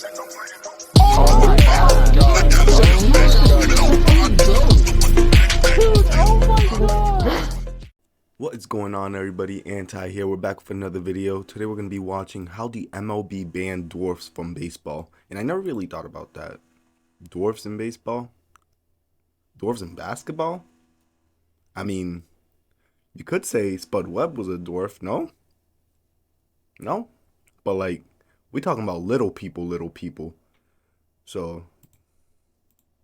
Oh my god. Dude, oh my god. What is going on, everybody? Anti here. We're back with another video. Today we're going to be watching how the MLB banned dwarfs from baseball. And I never really thought about that. Dwarfs in baseball? Dwarfs in basketball? I mean, you could say Spud Webb was a dwarf, no? No? But like, we talking about little people. So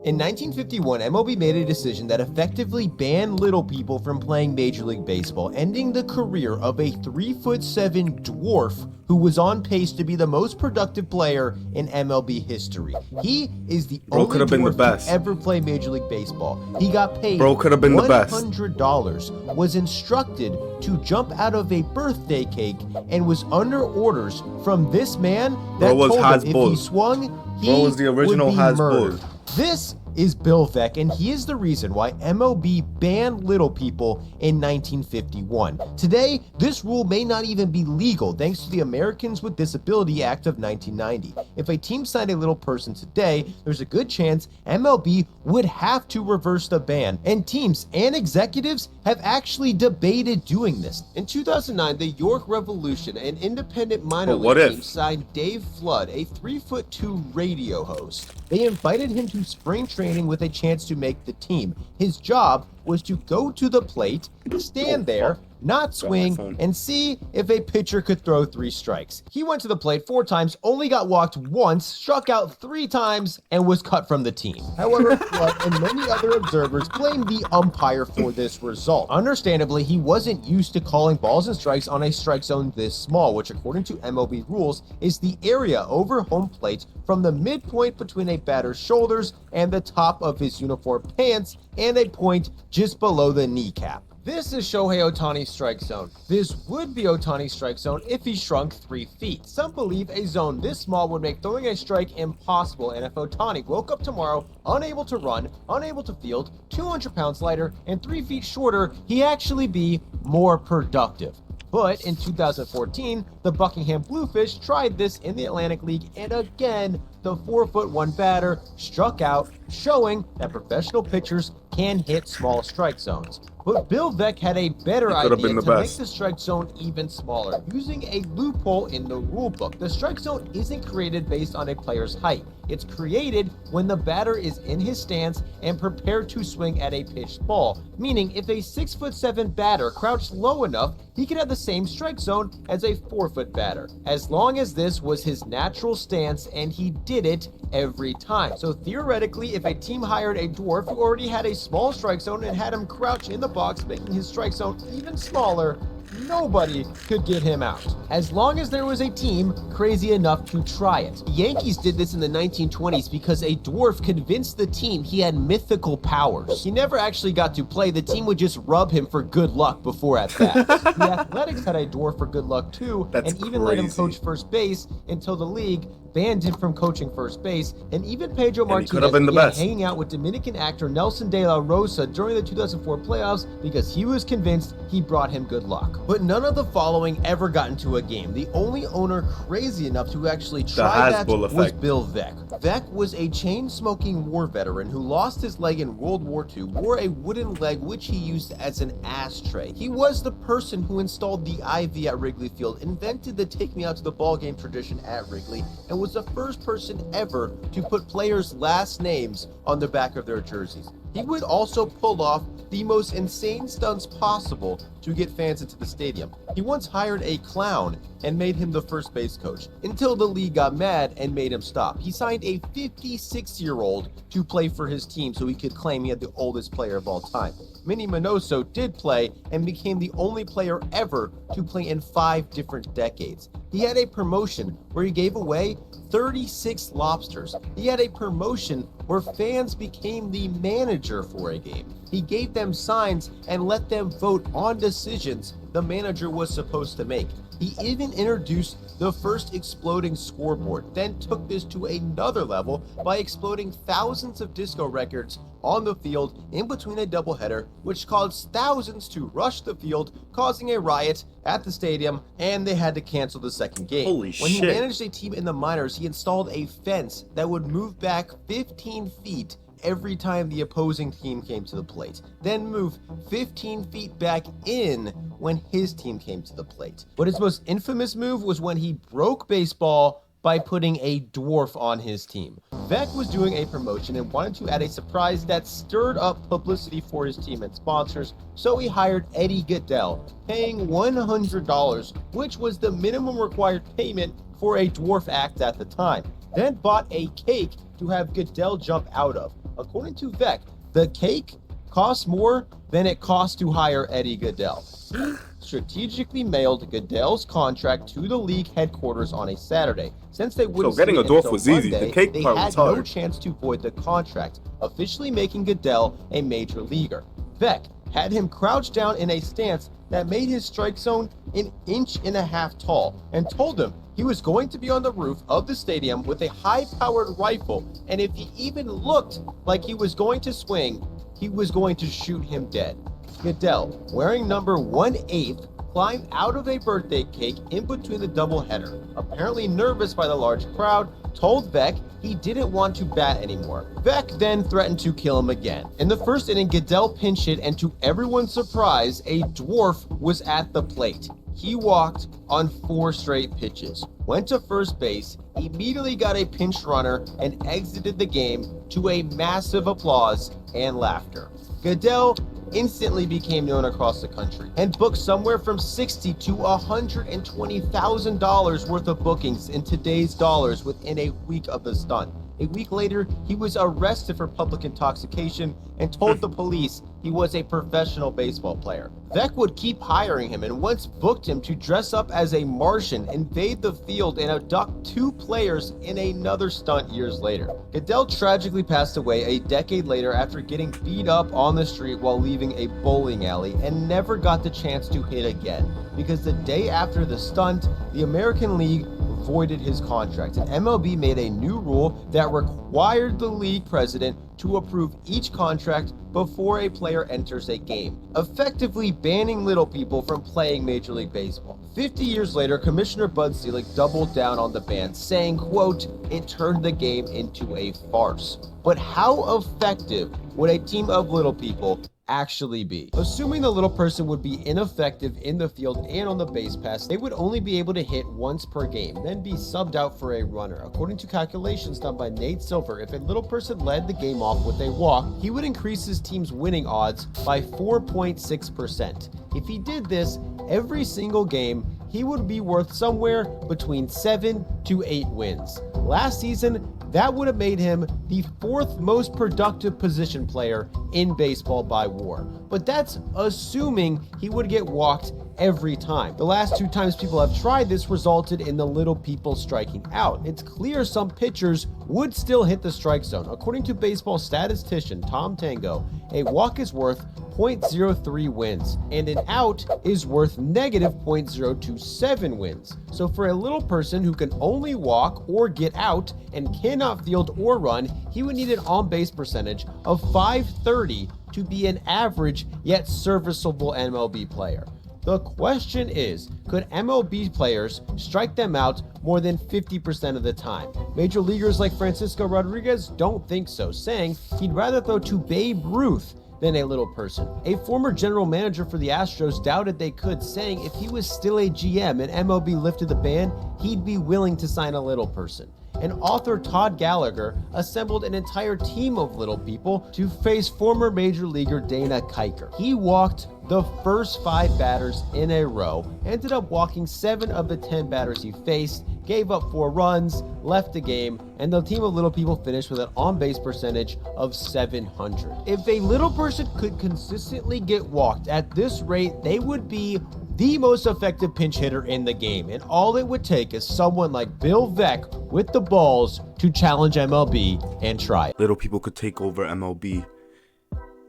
in 1951, MLB made a decision that effectively banned little people from playing Major League Baseball, ending the career of a 3'7" dwarf who was on pace to be the most productive player in MLB history. He is the only dwarf to ever play Major League Baseball. He got paid $100, was instructed to jump out of a birthday cake, and was under orders from this man that told him if he swung, he would be murdered. This is Bill Veeck, and he is the reason why MLB banned little people in 1951. Today, this rule may not even be legal thanks to the Americans with Disability Act of 1990. If a team signed a little person today, there's a good chance MLB would have to reverse the ban, and teams and executives have actually debated doing this. In 2009, the York Revolution, an independent minor league team, signed Dave Flood, a 3'2" radio host. They invited him to spring training with a chance to make the team. His job was to go to the plate, stand there, not swing, and see if a pitcher could throw 3 strikes. He went to the plate 4 times, only got walked once, struck out 3 times, and was cut from the team. However, Flood and many other observers blamed the umpire for this result. Understandably, he wasn't used to calling balls and strikes on a strike zone this small, which according to MLB rules is the area over home plate from the midpoint between a batter's shoulders and the top of his uniform pants, and a point just below the kneecap. This is Shohei Ohtani's strike zone. This would be Ohtani's strike zone if he shrunk 3 feet. Some believe a zone this small would make throwing a strike impossible, and if Ohtani woke up tomorrow unable to run, unable to field, 200 pounds lighter, and 3 feet shorter, he'd actually be more productive. But in 2014, the Buckingham Bluefish tried this in the Atlantic League, and again, the 4'1" batter struck out, showing that professional pitchers can hit small strike zones. But Bill Veeck had a better idea to make the strike zone even smaller, using a loophole in the rule book. The strike zone isn't created based on a player's height. It's created when the batter is in his stance and prepared to swing at a pitched ball, meaning if a 6'7" batter crouched low enough, he could have the same strike zone as a 4' batter, as long as this was his natural stance and he did it every time. So theoretically, if a team hired a dwarf who already had a small strike zone and had him crouch in the box, making his strike zone even smaller, nobody could get him out, as long as there was a team crazy enough to try it. The Yankees did this in the 1920s because a dwarf convinced the team he had mythical powers. He never actually got to play. The team would just rub him for good luck before at bat. The Athletics had a dwarf for good luck too, even let him coach first base until the league banned him from coaching first base, and even Pedro Martinez began hanging out with Dominican actor Nelson de la Rosa during the 2004 playoffs because he was convinced he brought him good luck. But none of the following ever got into a game. The only owner crazy enough to actually try that was Bill Veeck. Veeck was a chain-smoking war veteran who lost his leg in World War II, wore a wooden leg which he used as an ashtray. He was the person who installed the IV at Wrigley Field, invented the take me out to the ball game tradition at Wrigley, and was the first person ever to put players' last names on the back of their jerseys. He would also pull off the most insane stunts possible to get fans into the stadium. He once hired a clown and made him the first base coach, until the league got mad and made him stop. He signed a 56-year-old to play for his team so he could claim he had the oldest player of all time. Minnie Minoso did play and became the only player ever to play in 5 different decades. He had a promotion where he gave away 36 lobsters. He had a promotion where fans became the manager for a game. He gave them signs and let them vote on decisions the manager was supposed to make. He even introduced the first exploding scoreboard, then took this to another level by exploding thousands of disco records on the field in between a doubleheader, which caused thousands to rush the field, causing a riot at the stadium, and they had to cancel the second game. Holy When shit. he managed a team in the minors, he installed a fence that would move back 15 feet every time the opposing team came to the plate, then move 15 feet back in when his team came to the plate. But his most infamous move was when he broke baseball by putting a dwarf on his team. Vec was doing a promotion and wanted to add a surprise that stirred up publicity for his team and sponsors, so he hired Eddie Goodell, paying $100, which was the minimum required payment for a dwarf act at the time, then bought a cake to have Goodell jump out of. According to Vec, the cake costs more than it cost to hire Eddie Goodell. He strategically mailed Goodell's contract to the league headquarters on a Saturday. Since they wouldn't So getting see a it dwarf until was easy. Monday, The cake they part had was no hard. chance to void the contract, officially making Goodell a major leaguer. Vec had him crouched down in a stance that made his strike zone an inch and a half tall, and told him he was going to be on the roof of the stadium with a high-powered rifle, and if he even looked like he was going to swing, he was going to shoot him dead. Goodell, wearing number 1/8, climbed out of a birthday cake in between the doubleheader. Apparently nervous by the large crowd, told Vec he didn't want to bat anymore. Vec then threatened to kill him again. In the first inning, Goodell pinch hit, and to everyone's surprise, a dwarf was at the plate. He walked on 4 straight pitches, went to first base, immediately got a pinch runner, and exited the game to a massive applause and laughter. Goodell instantly became known across the country and booked somewhere from $60,000 to $120,000 worth of bookings in today's dollars within a week of the stunt. A week later, he was arrested for public intoxication and told the police he was a professional baseball player. Vec would keep hiring him and once booked him to dress up as a Martian, invade the field, and abduct 2 players in another stunt years later. Goodell tragically passed away a decade later after getting beat up on the street while leaving a bowling alley, and never got the chance to hit again, because the day after the stunt, the American League voided his contract, and MLB made a new rule that required the league president to approve each contract before a player enters a game, effectively banning little people from playing Major League Baseball. 50 years later, Commissioner Bud Selig doubled down on the ban, saying, quote, "It turned the game into a farce." But how effective would a team of little people actually be? Assuming the little person would be ineffective in the field and on the base pass, they would only be able to hit once per game, then be subbed out for a runner. According to calculations done by Nate Silver, if a little person led the game off with a walk, he would increase his team's winning odds by 4.6%. If he did this every single game, he would be worth somewhere between 7 to 8 wins. Last season, that would have made him the 4th most productive position player in baseball by WAR. But that's assuming he would get walked every time. The last 2 times people have tried this resulted in the little people striking out. It's clear some pitchers would still hit the strike zone. According to baseball statistician Tom Tango, a walk is worth 0.03 wins, and an out is worth negative 0.027 wins. So for a little person who can only walk or get out and cannot field or run, he would need an on-base percentage of .530 to be an average yet serviceable MLB player. The question is, could MLB players strike them out more than 50% of the time? Major leaguers like Francisco Rodriguez don't think so, saying he'd rather throw to Babe Ruth than a little person. A former general manager for the Astros doubted they could, saying if he was still a GM and MLB lifted the ban, he'd be willing to sign a little person. And author Todd Gallagher assembled an entire team of little people to face former major leaguer Dana Keuchel. He walked the first 5 batters in a row, ended up walking 7 of the 10 batters he faced, gave up 4 runs, left the game, and the team of little people finished with an on-base percentage of .700. If a little person could consistently get walked at this rate, they would be the most effective pinch hitter in the game, and all it would take is someone like Bill Veeck with the balls to challenge MLB and try it. Little people could take over MLB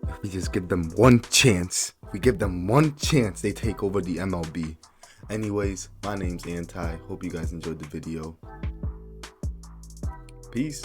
if we just give them one chance. we give them one chance, they take over the MLB. Anyways, my name's Anti. Hope you guys enjoyed the video. Peace.